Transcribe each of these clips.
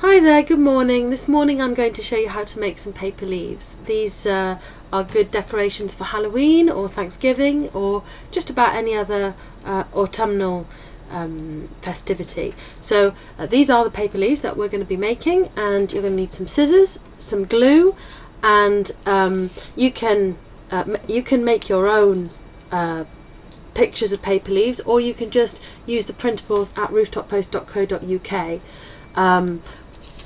Hi there, good morning. This morning I'm going to show you how to make some paper leaves. These are good decorations for Halloween or Thanksgiving or just about any other autumnal festivity. So these are the paper leaves that we're going to be making, and you're going to need some scissors, some glue, and you can make your own pictures of paper leaves, or you can just use the printables at rooftoppost.co.uk.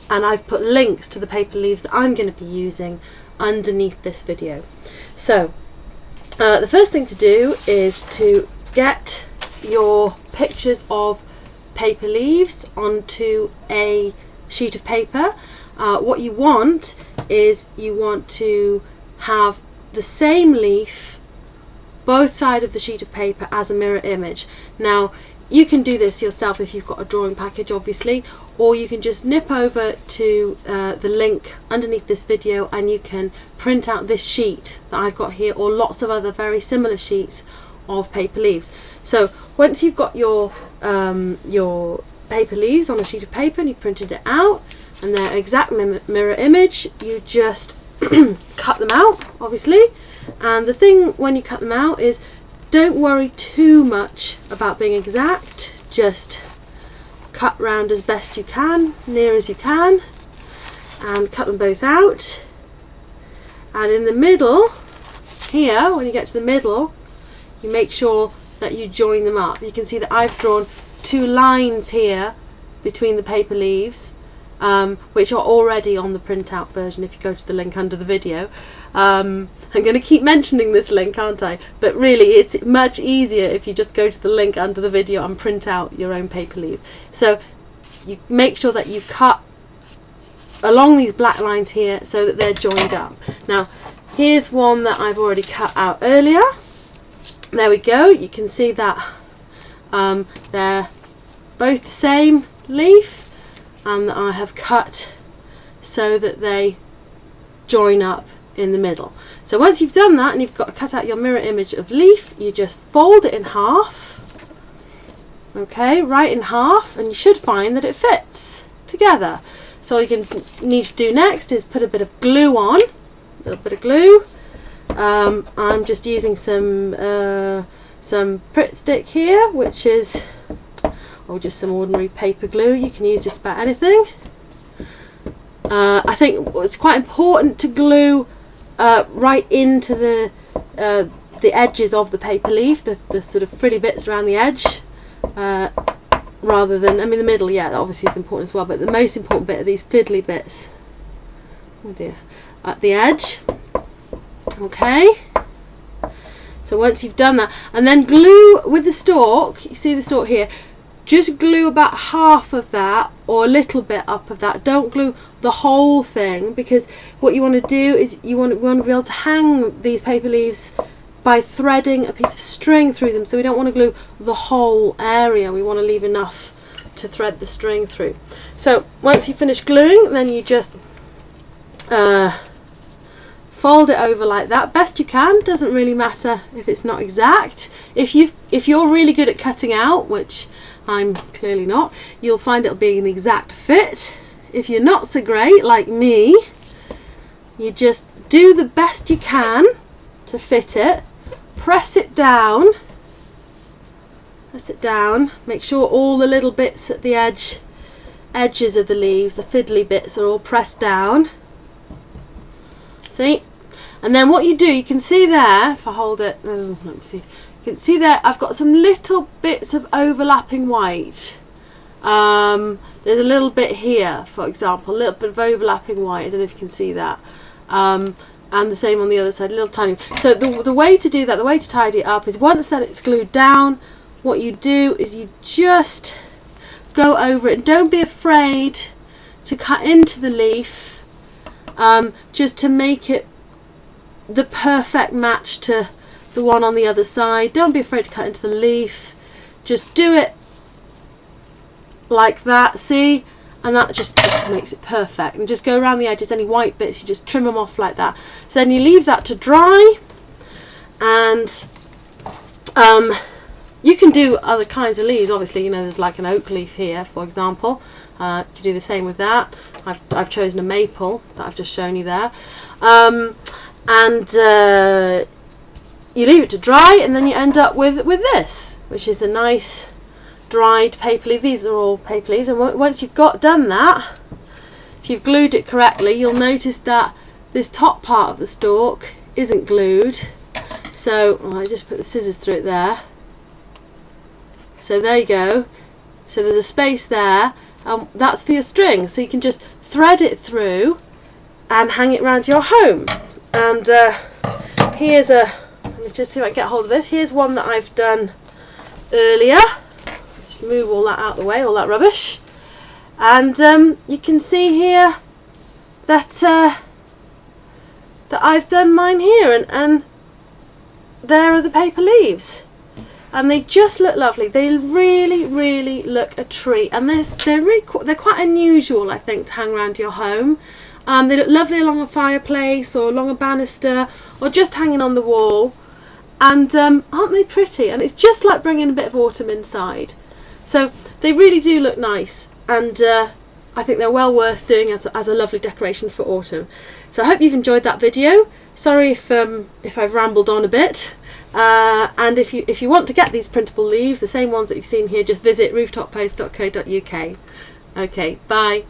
And I've put links to the paper leaves that I'm going to be using underneath this video. So the first thing to do is to get your pictures of paper leaves onto a sheet of paper. What you want is you want to have the same leaf both sides of the sheet of paper as a mirror image. Now you can do this yourself if you've got a drawing package, obviously, or you can just nip over to the link underneath this video and you can print out this sheet that I've got here, or lots of other very similar sheets of paper leaves. So once you've got your paper leaves on a sheet of paper and you've printed it out and they're exact mirror image, you just cut them out, obviously. And the thing when you cut them out is, don't worry too much about being exact, just cut round as best you can, near as you can, and cut them both out. And in the middle here, when you get to the middle, you make sure that you join them up. You can see that I've drawn two lines here between the paper leaves, which are already on the printout version if you go to the link under the video. I'm going to keep mentioning this link, aren't I? But really it's much easier if you just go to the link under the video and print out your own paper leaf. So you make sure that you cut along these black lines here so that they're joined up. Now here's one that I've already cut out earlier. There we go. You can see that they're both the same leaf, and I have cut so that they join up in the middle. So once you've done that and you've got to cut out your mirror image of leaf, you just fold it in half, okay, right in half, and you should find that it fits together. So all you need to do next is put a bit of glue on, a little bit of glue. I'm just using some Pritt stick here, which is, or just some ordinary paper glue. You can use just about anything. I think it's quite important to glue right into the edges of the paper leaf, the sort of frilly bits around the edge, rather than, I mean the middle, yeah, obviously is important as well, but the most important bit are these fiddly bits, oh dear, at the edge. Okay, so once you've done that, and then glue with the stalk, you see the stalk here, just glue about half of that or a little bit up of that. Don't glue the whole thing, because what you want to do is you want to be able to hang these paper leaves by threading a piece of string through them. So we don't want to glue the whole area. We want to leave enough to thread the string through. So once you finish gluing, then you just fold it over like that, best you can. Doesn't really matter if it's not exact. If you're really good at cutting out, which I'm clearly not, you'll find it'll be an exact fit. If you're not so great, like me, you just do the best you can to fit it, press it down, make sure all the little bits at the edges of the leaves, the fiddly bits, are all pressed down. See? And then what you do, you can see there, if I hold it, let me see, you can see there I've got some little bits of overlapping white. There's a little bit here, for example, a little bit of overlapping white. I don't know if you can see that. And the same on the other side, a little tiny. So the way to do that, the way to tidy it up, is once that it's glued down, what you do is you just go over it, and don't be afraid to cut into the leaf, just to make it the perfect match to the one on the other side. Don't be afraid to cut into the leaf, just do it like that, see, and that just makes it perfect. And just go around the edges, any white bits you just trim them off like that. So then you leave that to dry, and You can do other kinds of leaves, obviously. You know, there's like an oak leaf here, for example. You do the same with that. I've chosen a maple that I've just shown you there. You leave it to dry, and then you end up with this, which is a nice dried paper leaf. These are all paper leaves, and once you've done that, if you've glued it correctly, you'll notice that this top part of the stalk isn't glued. So I just put the scissors through it there. So there you go. So there's a space there, and that's for your string. So you can just thread it through and hang it around your home. And here's let me just see if I can get hold of this. Here's one that I've done earlier. Just move all that out of the way, all that rubbish. And you can see here that that I've done mine here, and there are the paper leaves, and they just look lovely. They really look a treat, and they're quite unusual, I think, to hang around your home. They look lovely along a fireplace or along a banister or just hanging on the wall, and aren't they pretty? And it's just like bringing a bit of autumn inside. So they really do look nice, and I think they're well worth doing as a lovely decoration for autumn. So I hope you've enjoyed that video. Sorry if I've rambled on a bit. And if you want to get these printable leaves, the same ones that you've seen here, just visit rooftoppost.co.uk. Okay, bye.